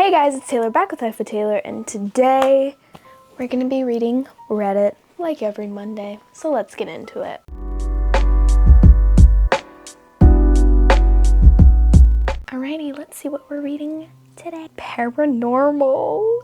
Hey guys, it's Taylor back with Life with Taylor, and today we're going to be reading Reddit like every Monday. So let's get into it. Alrighty, let's see what we're reading today. Paranormal.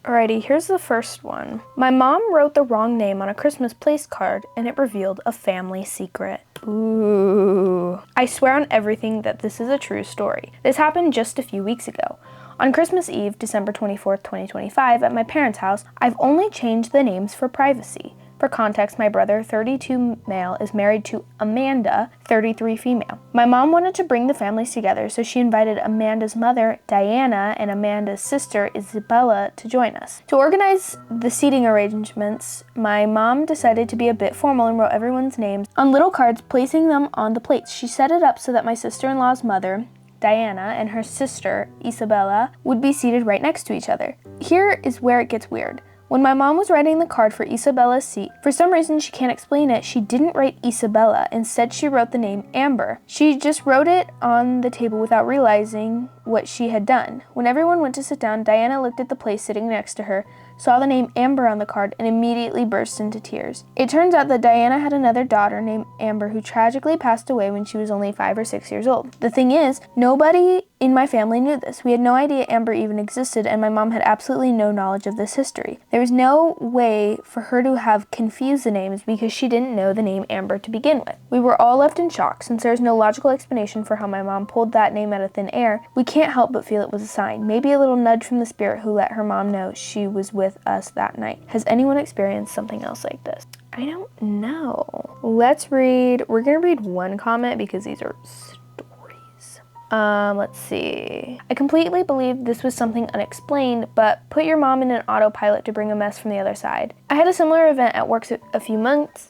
Alrighty, here's the first one. My mom wrote the wrong name on a Christmas place card and it revealed a family secret. Ooh. I swear on everything that this is a true story. This happened just a few weeks ago. On Christmas Eve, December 24th, 2025, at my parents' house, I've only changed the names for privacy. For context, my brother, 32 male, is married to Amanda, 33 female. My mom wanted to bring the families together, so she invited Amanda's mother, Diana, and Amanda's sister, Isabella, to join us. To organize the seating arrangements, my mom decided to be a bit formal and wrote everyone's names on little cards, placing them on the plates. She set it up so that my sister-in-law's mother, Diana, and her sister, Isabella, would be seated right next to each other. Here is where it gets weird. When my mom was writing the card for Isabella's seat, for some reason she can't explain it, she didn't write Isabella. Instead, she wrote the name Amber. She just wrote it on the table without realizing what she had done. When everyone went to sit down, Diana looked at the place sitting next to her, saw the name Amber on the card, and immediately burst into tears. It turns out that Diana had another daughter named Amber who tragically passed away when she was only 5 or 6 years old. The thing is, nobody in my family knew this. We had no idea Amber even existed, and my mom had absolutely no knowledge of this history. There was no way for her to have confused the names because she didn't know the name Amber to begin with. We were all left in shock. Since there is no logical explanation for how my mom pulled that name out of thin air, we can't help but feel it was a sign. Maybe a little nudge from the spirit who let her mom know she was with us that night. Has anyone experienced something else like this? I don't know. Let's read. We're gonna read one comment because these are stories. Let's see. I completely believe this was something unexplained, but put your mom in an autopilot to bring a mess from the other side. I had a similar event at work a few months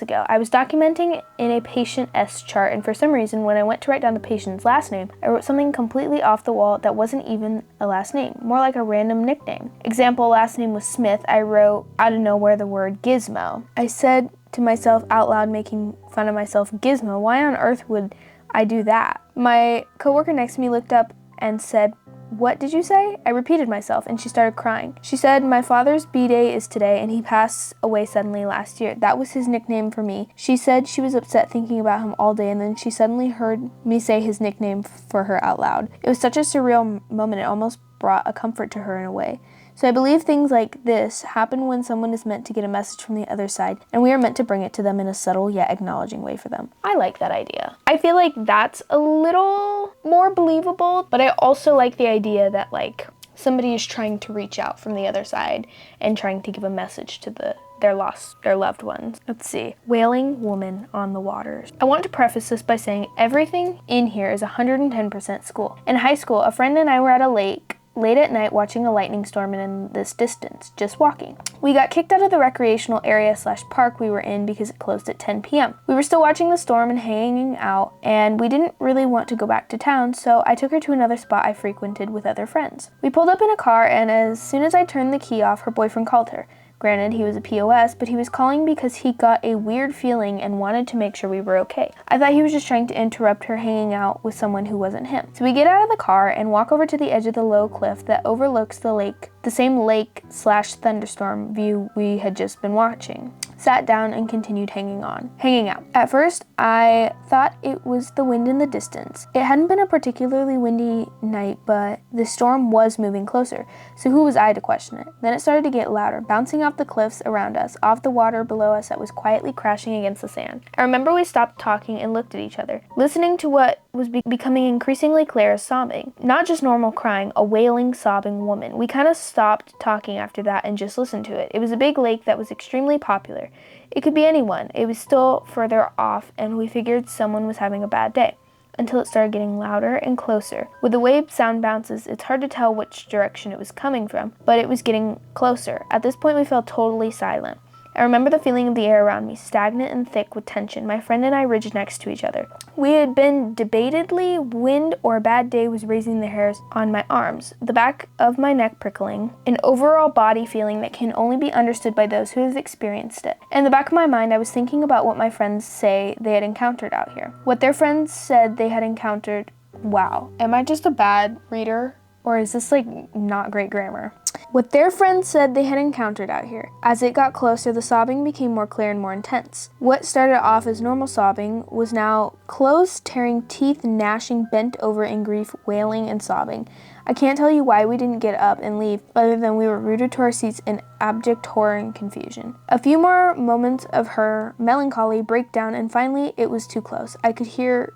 ago. I was documenting in a patient S chart, and for some reason, when I went to write down the patient's last name, I wrote something completely off the wall that wasn't even a last name, more like a random nickname. Example, last name was Smith. I wrote out of nowhere the word Gizmo. I said to myself out loud, making fun of myself, Gizmo, why on earth would I do that? My coworker next to me looked up and said, what did you say? I repeated myself and she started crying. She said, my father's B-day is today and he passed away suddenly last year. That was his nickname for me. She said she was upset thinking about him all day and then she suddenly heard me say his nickname for her out loud. It was such a surreal moment, it almost brought a comfort to her in a way. So I believe things like this happen when someone is meant to get a message from the other side, and we are meant to bring it to them in a subtle yet acknowledging way for them. I like that idea. I feel like that's a little more believable, but I also like the idea that like somebody is trying to reach out from the other side and trying to give a message to their loved ones. Let's see. Wailing woman on the waters. I want to preface this by saying everything in here is 110% school. In high school, a friend and I were at a lake late at night watching a lightning storm and in this distance, just walking. We got kicked out of the recreational area / park we were in because it closed at 10 p.m. We were still watching the storm and hanging out, and we didn't really want to go back to town, so I took her to another spot I frequented with other friends. We pulled up in a car, and as soon as I turned the key off, her boyfriend called her. Granted, he was a POS, but he was calling because he got a weird feeling and wanted to make sure we were okay. I thought he was just trying to interrupt her hanging out with someone who wasn't him. So we get out of the car and walk over to the edge of the low cliff that overlooks the lake, the same lake / thunderstorm view we had just been watching. Sat down and continued hanging out. At first, I thought it was the wind in the distance. It hadn't been a particularly windy night, but the storm was moving closer, so who was I to question it? Then it started to get louder, bouncing off the cliffs around us, off the water below us that was quietly crashing against the sand. I remember we stopped talking and looked at each other, listening to what was becoming increasingly clear as sobbing. Not just normal crying, a wailing, sobbing woman. We kind of stopped talking after that and just listened to it. It was a big lake that was extremely popular. It could be anyone. It was still further off, and we figured someone was having a bad day, until it started getting louder and closer. With the way sound bounces, it's hard to tell which direction it was coming from, but it was getting closer. At this point, we felt totally silent. I remember the feeling of the air around me, stagnant and thick with tension. My friend and I rigid next to each other. We had been debatedly wind or a bad day was raising the hairs on my arms, the back of my neck prickling, an overall body feeling that can only be understood by those who have experienced it. In the back of my mind, I was thinking about what my friends say they had encountered out here. What their friends said they had encountered Wow, am I just a bad reader? Or is this like not great grammar? What their friends said they had encountered out here. As it got closer, the sobbing became more clear and more intense. What started off as normal sobbing was now clothes tearing, teeth gnashing, bent over in grief, wailing and sobbing. I can't tell you why we didn't get up and leave, other than we were rooted to our seats in abject horror and confusion. A few more moments of her melancholy breakdown, and finally it was too close. I could hear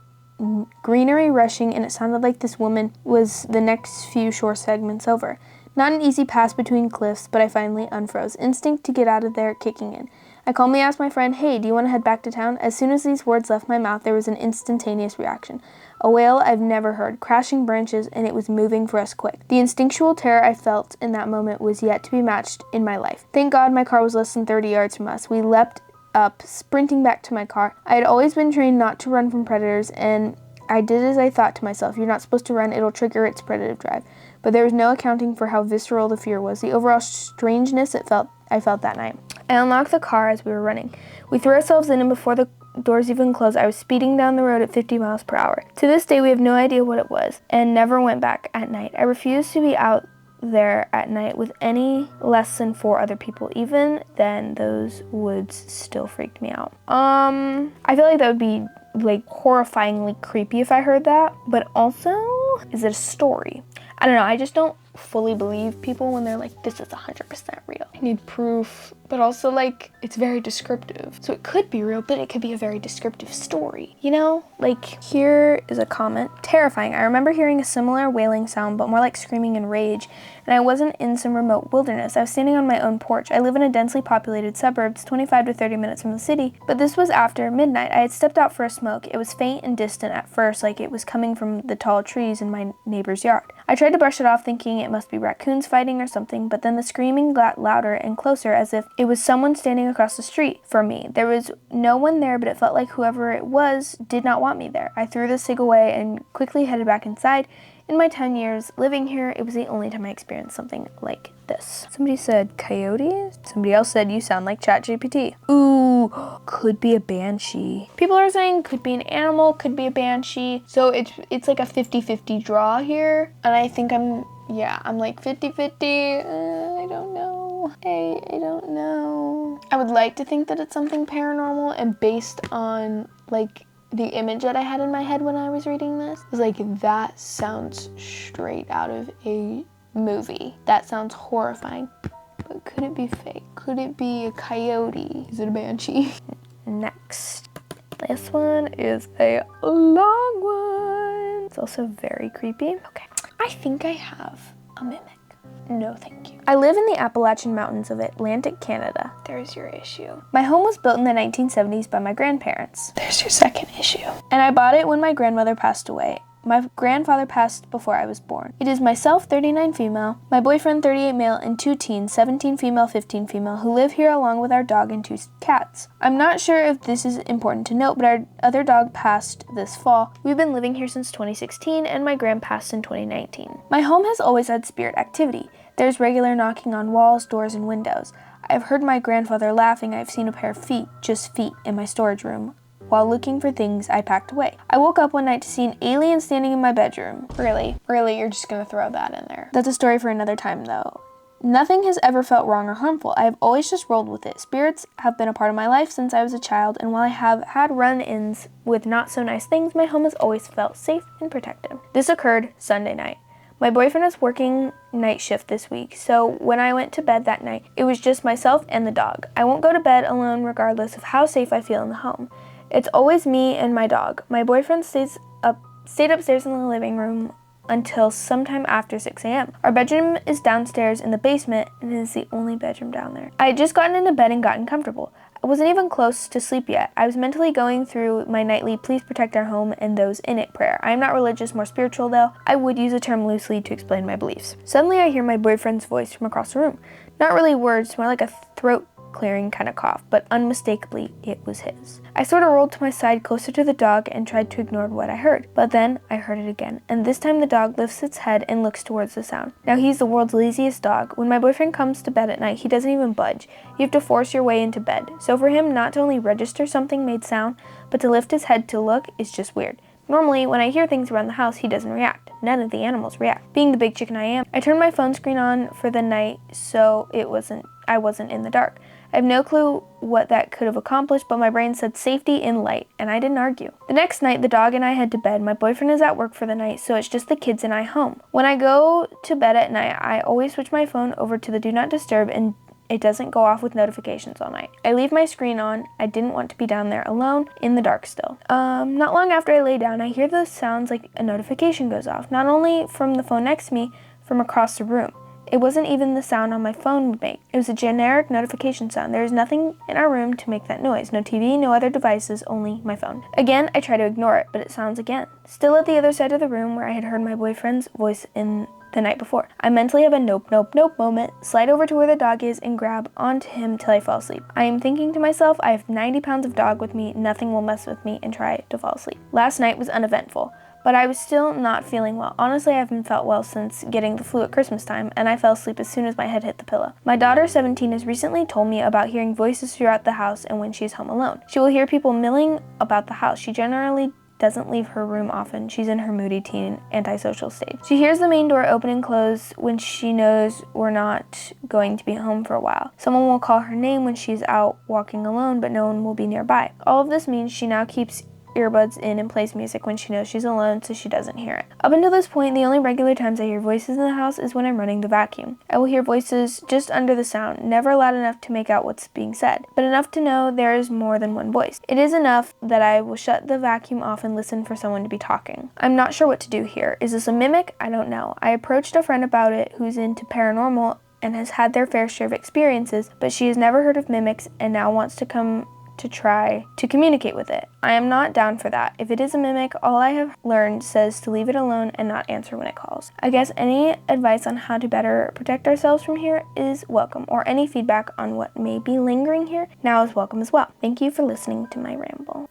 greenery rushing, and it sounded like this woman was the next few shore segments over. Not an easy pass between cliffs, but I finally unfroze. Instinct to get out of there kicking in. I calmly asked my friend, "Hey, do you want to head back to town?" As soon as these words left my mouth, there was an instantaneous reaction. A wail I've never heard, crashing branches, and it was moving for us quick. The instinctual terror I felt in that moment was yet to be matched in my life. Thank God my car was less than 30 yards from us. We leapt up, sprinting back to my car. I had always been trained not to run from predators, and I did as I thought to myself. You're not supposed to run, it'll trigger its predative drive. But there was no accounting for how visceral the fear was, the overall strangeness I felt that night. I unlocked the car as we were running. We threw ourselves in, and before the doors even closed, I was speeding down the road at 50 miles per hour. To this day, we have no idea what it was, and never went back at night. I refused to be out there at night with any less than 4 other people. Even then, those woods still freaked me out. I feel like that would be like horrifyingly creepy if I heard that, but also, is it a story? I don't know, I just don't fully believe people when they're like, this is 100% real. I need proof, but also like, it's very descriptive. So it could be real, but it could be a very descriptive story, you know? Like, here is a comment. Terrifying. I remember hearing a similar wailing sound, but more like screaming in rage, and I wasn't in some remote wilderness. I was standing on my own porch. I live in a densely populated suburbs, 25 to 30 minutes from the city, but this was after midnight. I had stepped out for a smoke. It was faint and distant at first, like it was coming from the tall trees in my neighbor's yard. I tried to brush it off, thinking it must be raccoons fighting or something, but then the screaming got louder and closer, as if it was someone standing across the street from me. There was no one there, but it felt like whoever it was did not want me there. I threw the cig away and quickly headed back inside. In my 10 years living here, it was the only time I experienced something like this. Somebody said coyote. Somebody else said you sound like ChatGPT. Ooh, could be a banshee. People are saying could be an animal, could be a banshee. So it's like a 50-50 draw here. And I think I'm like 50-50. I don't know. I don't know. I would like to think that it's something paranormal, and based on like the image that I had in my head when I was reading this was like, that sounds straight out of a movie. That sounds horrifying. But could it be fake? Could it be a coyote? Is it a banshee? Next. This one is a long one. It's also very creepy. Okay. I think I have a mimic. No, thank you. I live in the Appalachian Mountains of Atlantic Canada. There's your issue. My home was built in the 1970s by my grandparents. There's your second issue. And I bought it when my grandmother passed away. My grandfather passed before I was born. It is myself, 39 female, my boyfriend, 38 male, and 2 teens, 17 female, 15 female, who live here along with our dog and 2 cats. I'm not sure if this is important to note, but our other dog passed this fall. We've been living here since 2016, and my grand passed in 2019. My home has always had spirit activity. There's regular knocking on walls, doors, and windows. I've heard my grandfather laughing. I've seen a pair of feet, just feet, in my storage room while looking for things I packed away. I woke up one night to see an alien standing in my bedroom. Really, you're just gonna throw that in there? That's a story for another time, though. Nothing has ever felt wrong or harmful. I have always just rolled with it. Spirits have been a part of my life since I was a child, and while I have had run-ins with not so nice things, my home has always felt safe and protected. This occurred Sunday night. My boyfriend is working night shift this week, so when I went to bed that night, it was just myself and the dog. I won't go to bed alone regardless of how safe I feel in the home. It's always me and my dog. My boyfriend stayed upstairs in the living room until sometime after 6 a.m. Our bedroom is downstairs in the basement, and it is the only bedroom down there. I had just gotten into bed and gotten comfortable. I wasn't even close to sleep yet. I was mentally going through my nightly "please protect our home and those in it" prayer. I am not religious, more spiritual though. I would use a term loosely to explain my beliefs. Suddenly I hear my boyfriend's voice from across the room. Not really words, more like a throat clearing kind of cough, but unmistakably it was his. I sort of rolled to my side closer to the dog and tried to ignore what I heard, but then I heard it again, and this time the dog lifts its head and looks towards the sound. Now he's the world's laziest dog. When my boyfriend comes to bed at night, he doesn't even budge. You have to force your way into bed. So for him not to only register something made sound, but to lift his head to look is just weird. Normally, when I hear things around the house, he doesn't react. None of the animals react. Being the big chicken I am, I turned my phone screen on for the night so I wasn't in the dark. I have no clue what that could have accomplished, but my brain said safety in light, and I didn't argue. The next night, the dog and I head to bed. My boyfriend is at work for the night, so it's just the kids and I home. When I go to bed at night, I always switch my phone over to the do not disturb, and it doesn't go off with notifications all night. I leave my screen on. I didn't want to be down there alone in the dark still. Not long after I lay down, I hear the sounds like a notification goes off, not only from the phone next to me, from across the room. It wasn't even the sound on my phone would make. It was a generic notification sound. There is nothing in our room to make that noise. No TV, no other devices, only my phone. Again, I try to ignore it, but it sounds again. Still at the other side of the room where I had heard my boyfriend's voice in the night before. I mentally have a nope moment, slide over to where the dog is and grab onto him till I fall asleep. I am thinking to myself, I have 90 pounds of dog with me, nothing will mess with me, and try to fall asleep. Last night was uneventful, but I was still not feeling well. Honestly, I haven't felt well since getting the flu at Christmas time, and I fell asleep as soon as my head hit the pillow. My daughter, 17, has recently told me about hearing voices throughout the house and when she's home alone. She will hear people milling about the house. She generally doesn't leave her room often. She's in her moody teen, antisocial stage. She hears the main door open and close when she knows we're not going to be home for a while. Someone will call her name when she's out walking alone, but no one will be nearby. All of this means she now keeps earbuds in and plays music when she knows she's alone so she doesn't hear it. Up until this point, the only regular times I hear voices in the house is when I'm running the vacuum. I will hear voices just under the sound, never loud enough to make out what's being said, but enough to know there is more than one voice. It is enough that I will shut the vacuum off and listen for someone to be talking. I'm not sure what to do here. Is this a mimic? I don't know. I approached a friend about it who's into paranormal and has had their fair share of experiences, but she has never heard of mimics and now wants to come to try to communicate with it. I am not down for that. If it is a mimic, all I have learned says to leave it alone and not answer when it calls. I guess any advice on how to better protect ourselves from here is welcome, or any feedback on what may be lingering here now is welcome as well. Thank you for listening to my ramble.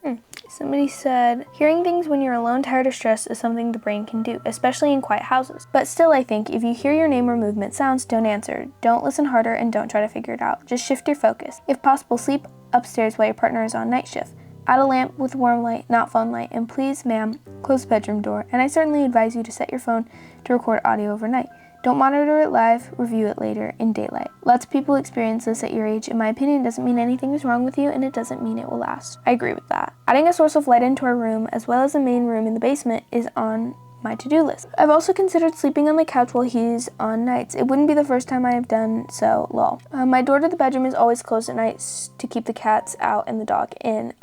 Somebody said, hearing things when you're alone, tired, or stressed is something the brain can do, especially in quiet houses. But still, I think if you hear your name or movement sounds, don't answer. Don't listen harder and don't try to figure it out. Just shift your focus. If possible, sleep upstairs while your partner is on night shift. Add a lamp with warm light, not phone light, and please, ma'am, close the bedroom door. And I certainly advise you to set your phone to record audio overnight. Don't monitor it live, review it later in daylight. Lots of people experience this at your age. In my opinion, it doesn't mean anything is wrong with you, and it doesn't mean it will last. I agree with that. Adding a source of light into our room, as well as the main room in the basement, is on my to-do list. I've also considered sleeping on the couch while he's on nights. It wouldn't be the first time I have done so, lol. My door to the bedroom is always closed at night to keep the cats out and the dog in.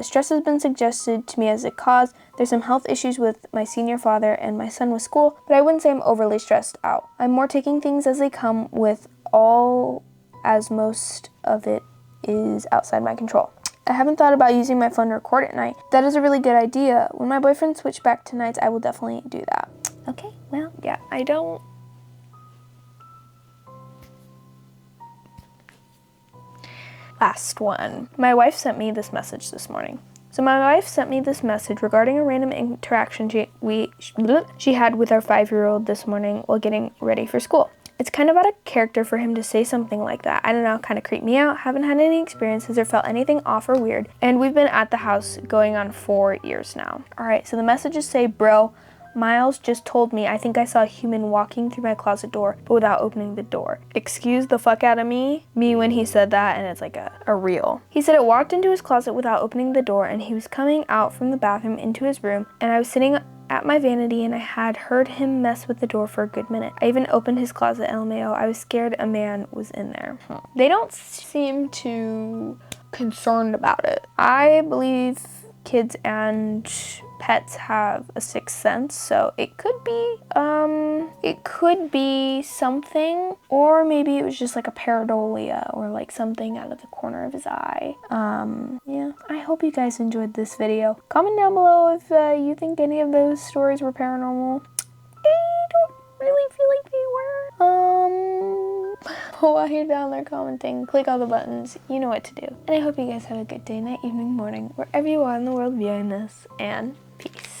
Stress has been suggested to me as a cause. There's some health issues with my senior father and my son with school, but I wouldn't say I'm overly stressed out. I'm more taking things as they come with all, as most of it is outside my control. I haven't thought about using my phone to record at night. That is a really good idea. When my boyfriend switches back to nights, I will definitely do that. Okay, well, yeah, I don't... Last one. My wife sent me this message this morning. So my wife sent me this message regarding a random interaction she had with our 5-year-old this morning while getting ready for school. It's kind of out of character for him to say something like that. I don't know, kind of creeped me out. Haven't had any experiences or felt anything off or weird. And we've been at the house going on 4 years now. All right, so the messages say, bro, Miles just told me I think I saw a human walking through my closet door, but without opening the door. Excuse the fuck out of me when he said that, and it's like a reel. He said it walked into his closet without opening the door, and he was coming out from the bathroom into his room, and I was sitting at my vanity and I had heard him mess with the door for a good minute. I even opened his closet, LMAO. I was scared a man was in there. They don't seem too concerned about it. I believe kids and pets have a sixth sense, so it could be something, or maybe it was just like a pareidolia or like something out of the corner of his eye. Yeah, I hope you guys enjoyed this video. Comment down below if you think any of those stories were paranormal. I don't really feel like they were. While you're down there commenting, click all the buttons. You know what to do. And I hope you guys have a good day, night, evening, morning, wherever you are in the world viewing this, and peace.